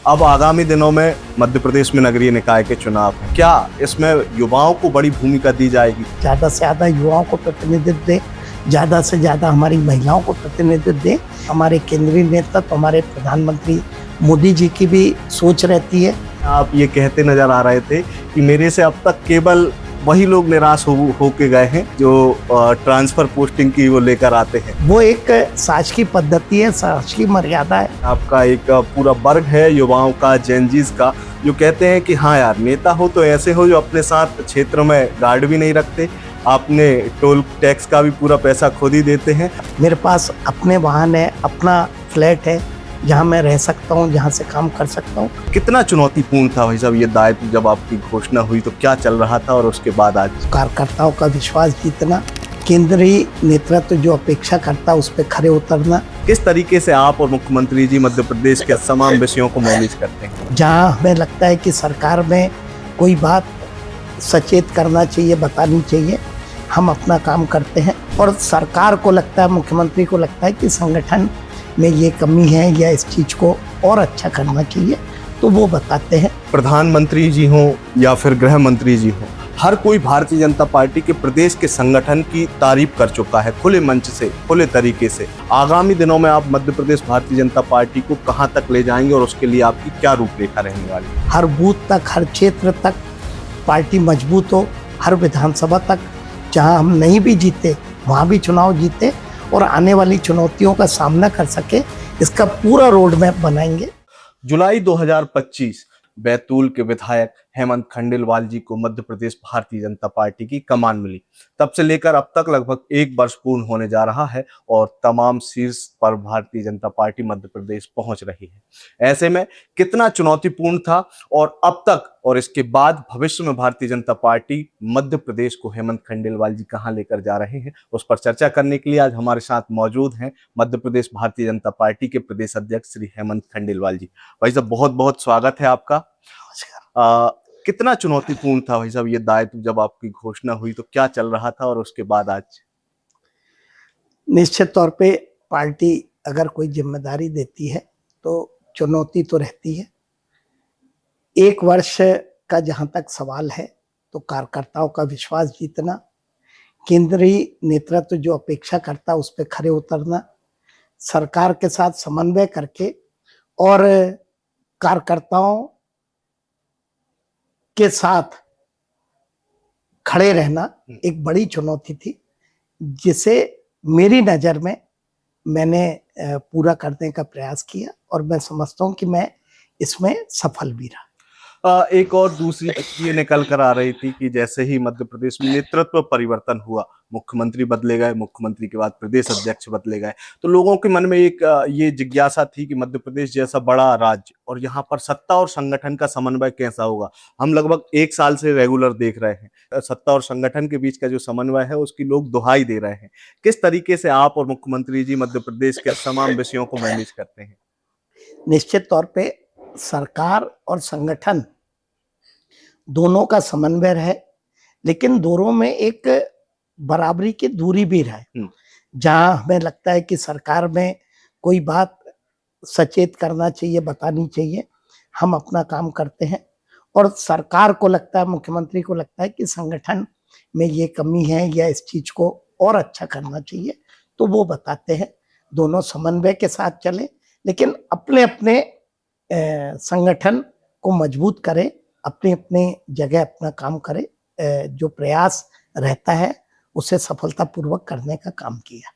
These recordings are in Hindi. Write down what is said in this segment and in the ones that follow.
अब आगामी दिनों में मध्य प्रदेश में नगरीय निकाय के चुनाव हैं, क्या इसमें युवाओं को बड़ी भूमिका दी जाएगी? ज़्यादा से ज़्यादा युवाओं को प्रतिनिधित्व दें, ज़्यादा से ज़्यादा हमारी महिलाओं को प्रतिनिधित्व दें। हमारे केंद्रीय नेतृत्व, हमारे प्रधानमंत्री मोदी जी की भी सोच रहती है। आप ये कहते नजर आ रहे थे कि मेरे से अब तक केवल वही लोग निराश हो के गए हैं जो ट्रांसफर पोस्टिंग की वो लेकर आते हैं। वो एक शासकीय पद्धति है, शासकीय मर्यादा है। आपका एक पूरा वर्ग है युवाओं का, जेनजीज का, जो कहते हैं कि हाँ यार, नेता हो तो ऐसे हो जो अपने साथ क्षेत्र में गार्ड भी नहीं रखते, आपने टोल टैक्स का भी पूरा पैसा खुद ही देते हैं। मेरे पास अपने वाहन है, अपना फ्लैट है जहाँ मैं रह सकता हूँ, जहाँ से काम कर सकता हूँ। कितना चुनौतीपूर्ण था भाई साहब ये दायित्व जब आपकी घोषणा हुई, तो क्या चल रहा था और उसके बाद आज? कार्यकर्ताओं का विश्वास जीतना, केंद्रीय नेतृत्व जो अपेक्षा करता है उस पर खरे उतरना। किस तरीके से आप और मुख्यमंत्री जी मध्य प्रदेश के तमाम विषयों को मैनेज करते हैं? जहाँ हमें लगता है कि सरकार में कोई बात सचेत करना चाहिए, बतानी चाहिए, हम अपना काम करते हैं। और सरकार को लगता है, मुख्यमंत्री को लगता है कि संगठन में ये कमी है या इस चीज़ को और अच्छा करना चाहिए, तो वो बताते हैं। प्रधानमंत्री जी हों या फिर गृह मंत्री जी हों, हर कोई भारतीय जनता पार्टी के प्रदेश के संगठन की तारीफ कर चुका है, खुले मंच से, खुले तरीके से। आगामी दिनों में आप मध्य प्रदेश भारतीय जनता पार्टी को कहां तक ले जाएंगे और उसके लिए आपकी क्या रूपरेखा रहने वाली है? हर बूथ तक, हर क्षेत्र तक पार्टी मजबूत हो, हर विधानसभा तक, जहां हम नहीं भी जीते वहां भी चुनाव जीते और आने वाली चुनौतियों का सामना कर सके, इसका पूरा रोड मैप बनाएंगे। जुलाई 2025 बैतूल के विधायक हेमंत खंडेलवाल जी को मध्य प्रदेश भारतीय जनता पार्टी की कमान मिली। तब से लेकर अब तक लगभग 1 वर्ष पूर्ण होने जा रहा है और तमाम शीर्ष पर भारतीय जनता पार्टी मध्य प्रदेश पहुंच रही है। ऐसे में कितना चुनौतीपूर्ण था और अब तक और इसके बाद भविष्य में भारतीय जनता पार्टी मध्य प्रदेश को हेमंत खंडेलवाल जी कहां लेकर जा रहे हैं, उस पर चर्चा करने के लिए आज हमारे साथ मौजूद हैं मध्य प्रदेश भारतीय जनता पार्टी के प्रदेश अध्यक्ष श्री हेमंत खंडेलवाल जी। भाई साहब, बहुत बहुत स्वागत है आपका। कितना चुनौतीपूर्ण था भाई साहब ये दायित्व जब आपकी घोषणा हुई, तो क्या चल रहा था और उसके बाद आज? निश्चित तौर पे पार्टी अगर कोई जिम्मेदारी देती है तो चुनौती तो रहती है। 1 वर्ष का जहां तक सवाल है तो कार्यकर्ताओं का विश्वास जीतना, केंद्रीय नेतृत्व जो अपेक्षा करता है उस पर खरे उतरना, सरकार के साथ समन्वय करके और कार्यकर्ताओं के साथ खड़े रहना एक बड़ी चुनौती थी, जिसे मेरी नज़र में मैंने पूरा करने का प्रयास किया और मैं समझता हूँ कि मैं इसमें सफल भी रहा। एक और दूसरी ये निकल कर आ रही थी कि जैसे ही मध्य प्रदेश में नेतृत्व परिवर्तन हुआ, मुख्यमंत्री बदले गए, मुख्यमंत्री के बाद प्रदेश अध्यक्ष बदले गए, तो लोगों के मन में एक ये जिज्ञासा थी कि मध्य प्रदेश जैसा बड़ा राज्य और यहाँ पर सत्ता और संगठन का समन्वय कैसा होगा। हम लगभग 1 साल से रेगुलर देख रहे हैं, सत्ता और संगठन के बीच का जो समन्वय है उसकी लोग दुहाई दे रहे हैं। किस तरीके से आप और मुख्यमंत्री जी मध्य प्रदेश के तमाम विषयों को मैनेज करते हैं? निश्चित तौर पे सरकार और संगठन दोनों का समन्वय रहे, लेकिन दोनों में एक बराबरी की दूरी भी रहे। जहां हमें लगता है कि सरकार में कोई बात सचेत करना चाहिए, बतानी चाहिए, हम अपना काम करते हैं। और सरकार को लगता है, मुख्यमंत्री को लगता है कि संगठन में ये कमी है या इस चीज को और अच्छा करना चाहिए, तो वो बताते हैं। दोनों समन्वय के साथ चले, लेकिन अपने अपने संगठन को मजबूत करें, अपनी अपनी जगह अपना काम करे, जो प्रयास रहता है उसे सफलतापूर्वक करने का काम किया।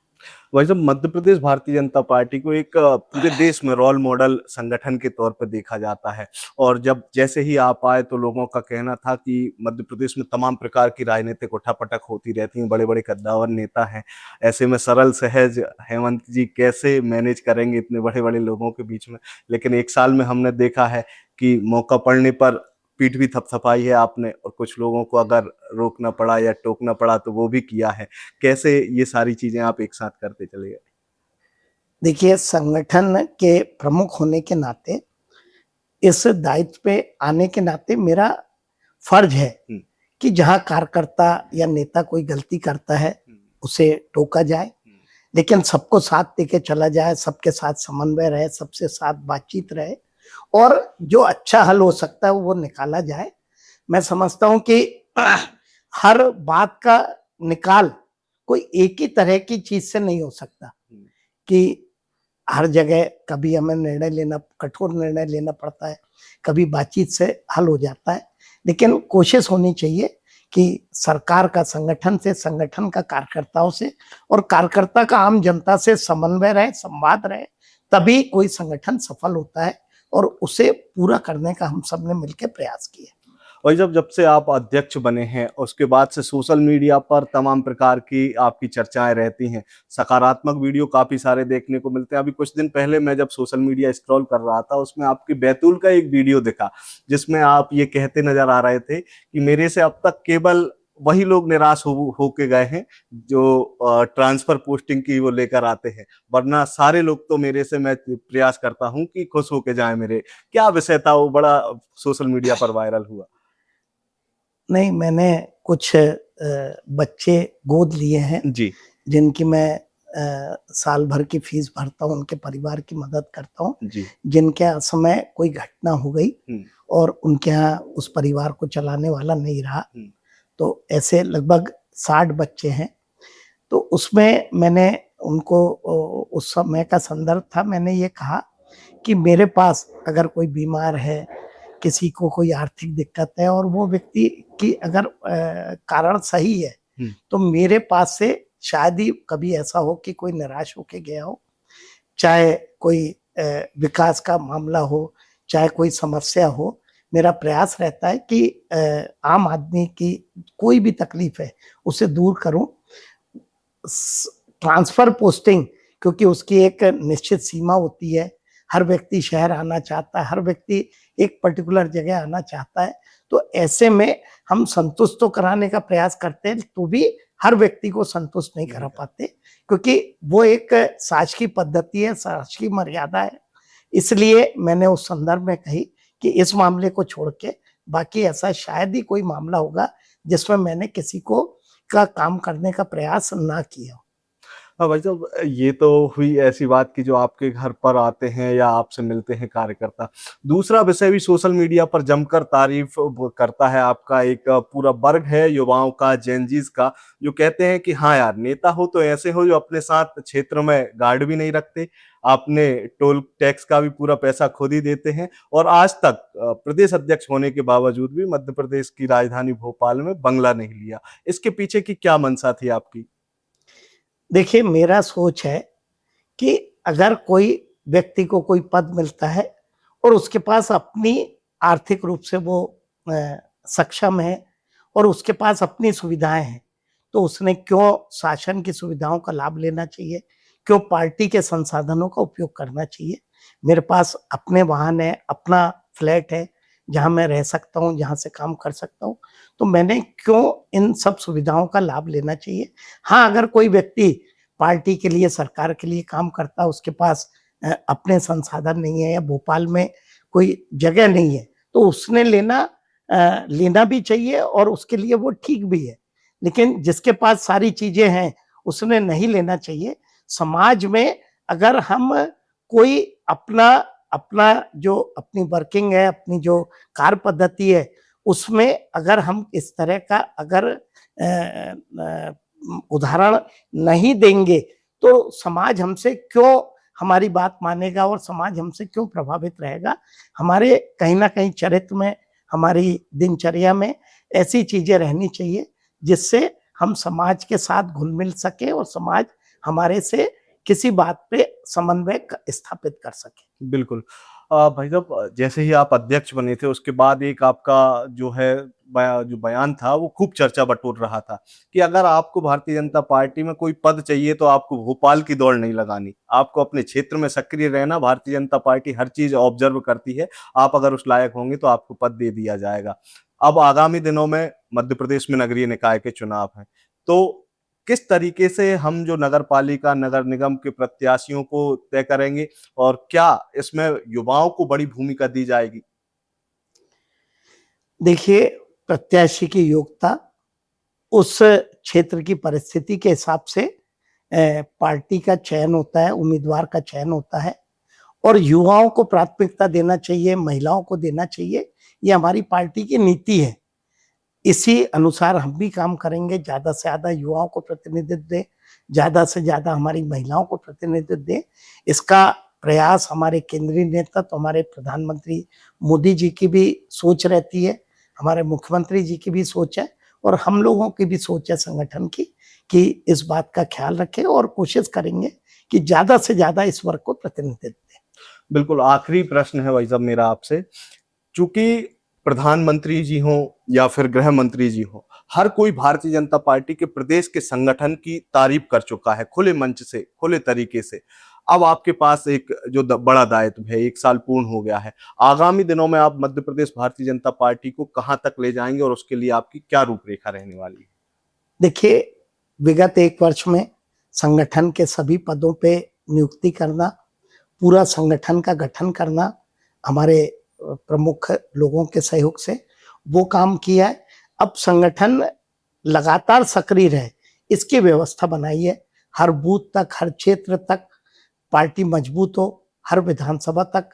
वही जब मध्य प्रदेश भारतीय जनता पार्टी को एक पूरे देश में रोल मॉडल संगठन के तौर पर देखा जाता है, और जब जैसे ही आप आए तो लोगों का कहना था कि मध्य प्रदेश में तमाम प्रकार की राजनीतिक उठापटक होती रहती हैं, बड़े बड़े कद्दावर नेता हैं, ऐसे में सरल सहज हेमंत जी कैसे मैनेज करेंगे इतने बड़े बड़े लोगों के बीच में। लेकिन 1 साल में हमने देखा है कि मौका पड़ने पर पीठ भी थपथपाई है आपने, और कुछ लोगों को अगर रोकना पड़ा या टोकना पड़ा तो वो भी किया है। कैसे ये सारी चीजें आप एक साथ करते चले गए? देखिए, संगठन के प्रमुख होने के नाते, इस दायित्व पे आने के नाते मेरा फर्ज है कि जहां कार्यकर्ता या नेता कोई गलती करता है उसे टोका जाए, लेकिन सबको साथ लेके चला जाए, सबके साथ समन्वय रहे, सबसे साथ बातचीत रहे और जो अच्छा हल हो सकता है वो निकाला जाए। मैं समझता हूँ कि हर बात का निकाल कोई एक ही तरह की चीज से नहीं हो सकता कि हर जगह कभी हमें निर्णय लेना, कठोर निर्णय लेना पड़ता है, कभी बातचीत से हल हो जाता है। लेकिन कोशिश होनी चाहिए कि सरकार का संगठन से, संगठन का कार्यकर्ताओं से और कार्यकर्ता का आम जनता से समन्वय रहे, संवाद रहे, तभी कोई संगठन सफल होता है और उसे पूरा करने का हम सब ने मिलकर प्रयास किया। और जब जब से आप अध्यक्ष बने हैं उसके बाद से सोशल मीडिया पर तमाम प्रकार की आपकी चर्चाएं रहती हैं, सकारात्मक वीडियो काफी सारे देखने को मिलते हैं। अभी कुछ दिन पहले मैं जब सोशल मीडिया स्क्रॉल कर रहा था उसमें आपकी बैतूल का एक वीडियो दिखा जिसमें आप ये कहते नजर आ रहे थे कि मेरे से अब तक केवल वही लोग निराश होके गए हैं जो ट्रांसफर पोस्टिंग की वो लेकर आते हैं, वरना सारे लोग तो मेरे से, मैं प्रयास करता हूँ कि खुश होके जाए मेरे। क्या विषय था वो, बड़ा सोशल मीडिया पर वायरल हुआ? नहीं, मैंने कुछ बच्चे गोद लिए हैं जी। जिनकी मैं साल भर की फीस भरता हूँ, उनके परिवार की मदद करता हूँ, जी। जिनके असमय कोई घटना हो गई हम्म। और उनके यहाँ उस परिवार को चलाने वाला नहीं रहा, हम्म। तो ऐसे लगभग 60 बच्चे हैं। तो उसमें मैंने उनको उस समय का संदर्भ था, मैंने ये कहा कि मेरे पास अगर कोई बीमार है, किसी को कोई आर्थिक दिक्कत है और वो व्यक्ति की अगर कारण सही है, तो मेरे पास से शायद ही कभी ऐसा हो कि कोई निराश होके गया हो, चाहे कोई विकास का मामला हो, चाहे कोई समस्या हो। मेरा प्रयास रहता है कि आम आदमी की कोई भी तकलीफ है उसे दूर करूं। ट्रांसफर पोस्टिंग, क्योंकि उसकी एक निश्चित सीमा होती है, हर व्यक्ति शहर आना चाहता है, हर व्यक्ति एक पर्टिकुलर जगह आना चाहता है, तो ऐसे में हम संतुष्ट तो कराने का प्रयास करते हैं तो भी हर व्यक्ति को संतुष्ट नहीं करा पाते, क्योंकि वो एक शासकीय पद्धति है, शासकीय मर्यादा है। इसलिए मैंने उस संदर्भ में कही कि इस मामले को छोड़ के बाकी ऐसा शायद ही कोई मामला होगा जिसमें मैंने किसी को का काम करने का प्रयास ना किया। हाँ भाई साहब, ये तो हुई ऐसी बात कि जो आपके घर पर आते हैं या आपसे मिलते हैं कार्यकर्ता। दूसरा विषय भी सोशल मीडिया पर जमकर तारीफ करता है आपका एक पूरा वर्ग है युवाओं का, जेनजीज का, जो कहते हैं कि हाँ यार, नेता हो तो ऐसे हो जो अपने साथ क्षेत्र में गार्ड भी नहीं रखते, आपने टोल टैक्स का भी पूरा पैसा खुद ही देते हैं और आज तक प्रदेश अध्यक्ष होने के बावजूद भी मध्य प्रदेश की राजधानी भोपाल में बंगला नहीं लिया। इसके पीछे की क्या मंशा थी आपकी? देखिए, मेरा सोच है कि अगर कोई व्यक्ति को कोई पद मिलता है और उसके पास अपनी आर्थिक रूप से वो सक्षम है और उसके पास अपनी सुविधाएं हैं, तो उसने क्यों शासन की सुविधाओं का लाभ लेना चाहिए, क्यों पार्टी के संसाधनों का उपयोग करना चाहिए। मेरे पास अपने वाहन है, अपना फ्लैट है जहां मैं रह सकता हूं, जहां से काम कर सकता हूं, तो मैंने क्यों इन सब सुविधाओं का लाभ लेना चाहिए। हाँ, अगर कोई व्यक्ति पार्टी के लिए, सरकार के लिए काम करता है, उसके पास अपने संसाधन नहीं है या भोपाल में कोई जगह नहीं है, तो उसने लेना भी चाहिए और उसके लिए वो ठीक भी है। लेकिन जिसके पास सारी चीजें हैं उसने नहीं लेना चाहिए। समाज में अगर हम कोई अपना अपना जो अपनी वर्किंग है, अपनी जो कार्य पद्धति है, उसमें अगर हम इस तरह का अगर उदाहरण नहीं देंगे तो समाज हमसे क्यों हमारी बात मानेगा और समाज हमसे क्यों प्रभावित रहेगा। हमारे कहीं ना कहीं चरित्र में, हमारी दिनचर्या में ऐसी चीजें रहनी चाहिए जिससे हम समाज के साथ घुल मिल सके और समाज हमारे से किसी बात पे समन्वय स्थापित कर सके। बिल्कुल। भाई साहब, जैसे ही आप अध्यक्ष बने थे उसके बाद एक आपका जो है जो बयान था वो खूब चर्चा बटोर रहा था कि अगर आपको भारतीय जनता पार्टी में कोई पद चाहिए तो आपको भोपाल की दौड़ नहीं लगानी, आपको अपने क्षेत्र में सक्रिय रहना। भारतीय जनता पार्टी हर चीज ऑब्जर्व करती है, आप अगर उस लायक होंगे तो आपको पद दे दिया जाएगा। अब आगामी दिनों में मध्य प्रदेश में नगरीय निकाय के चुनाव हैं, तो किस तरीके से हम जो नगर पालिका, नगर निगम के प्रत्याशियों को तय करेंगे और क्या इसमें युवाओं को बड़ी भूमिका दी जाएगी? देखिए, प्रत्याशी की योग्यता उस क्षेत्र की परिस्थिति के हिसाब से पार्टी का चयन होता है, उम्मीदवार का चयन होता है और युवाओं को प्राथमिकता देना चाहिए, महिलाओं को देना चाहिए। ये हमारी पार्टी की नीति है। इसी अनुसार हम भी काम करेंगे। ज्यादा से ज्यादा युवाओं को प्रतिनिधित्व दें, ज्यादा से ज्यादा हमारी महिलाओं को प्रतिनिधित्व दें। इसका प्रयास हमारे केंद्रीय नेतृत्व, हमारे प्रधानमंत्री मोदी जी की भी सोच रहती है, हमारे मुख्यमंत्री जी की भी सोच है और हम लोगों की भी सोच है संगठन की कि इस बात का ख्याल रखें और कोशिश करेंगे कि ज्यादा से ज्यादा इस वर्ग को प्रतिनिधित्व दें। बिल्कुल, आखिरी प्रश्न है भाई साहब मेरा आपसे, चूंकि प्रधानमंत्री जी हों या फिर गृह मंत्री जी हों, हर कोई भारतीय जनता पार्टी के प्रदेश के संगठन की तारीफ कर चुका है खुले मंच से, खुले तरीके से। अब आपके पास एक जो बड़ा दायित्व है, 1 साल पूर्ण हो गया है। आगामी दिनों में आप मध्य प्रदेश भारतीय जनता पार्टी को कहां तक ले जाएंगे और उसके लिए आपकी क्या रूपरेखा रहने वाली है? देखिए, विगत 1 वर्ष में संगठन के सभी पदों पे नियुक्ति करना, पूरा संगठन का गठन करना, हमारे प्रमुख लोगों के सहयोग से वो काम किया है। अब संगठन लगातार सक्रिय रहे, इसकी व्यवस्था बनाई है। हर बूथ तक, हर क्षेत्र तक पार्टी मजबूत हो, हर विधानसभा तक,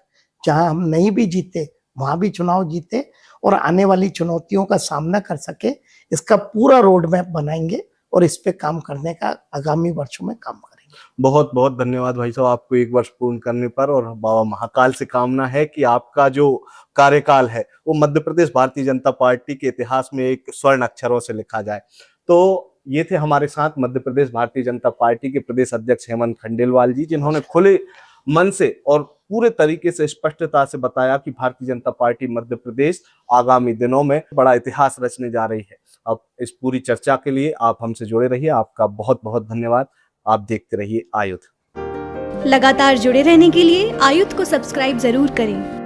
जहां हम नहीं भी जीते वहां भी चुनाव जीते और आने वाली चुनौतियों का सामना कर सके, इसका पूरा रोड मैप बनाएंगे और इस पे काम करने का आगामी वर्षों में काम करेंगे। बहुत बहुत धन्यवाद भाई साहब आपको 1 वर्ष पूर्ण करने पर, और बाबा महाकाल से कामना है कि आपका जो कार्यकाल है वो मध्य प्रदेश भारतीय जनता पार्टी के इतिहास में एक स्वर्ण अक्षरों से लिखा जाए। तो ये थे हमारे साथ मध्य प्रदेश भारतीय जनता पार्टी के प्रदेश अध्यक्ष हेमंत खंडेलवाल जी, जिन्होंने खुले मन से और पूरे तरीके से स्पष्टता से बताया कि भारतीय जनता पार्टी मध्य प्रदेश आगामी दिनों में बड़ा इतिहास रचने जा रही है। अब इस पूरी चर्चा के लिए आप हमसे जुड़े रहिए। आपका बहुत बहुत धन्यवाद। आप देखते रहिए आयुध। लगातार जुड़े रहने के लिए आयुध को सब्सक्राइब जरूर करें।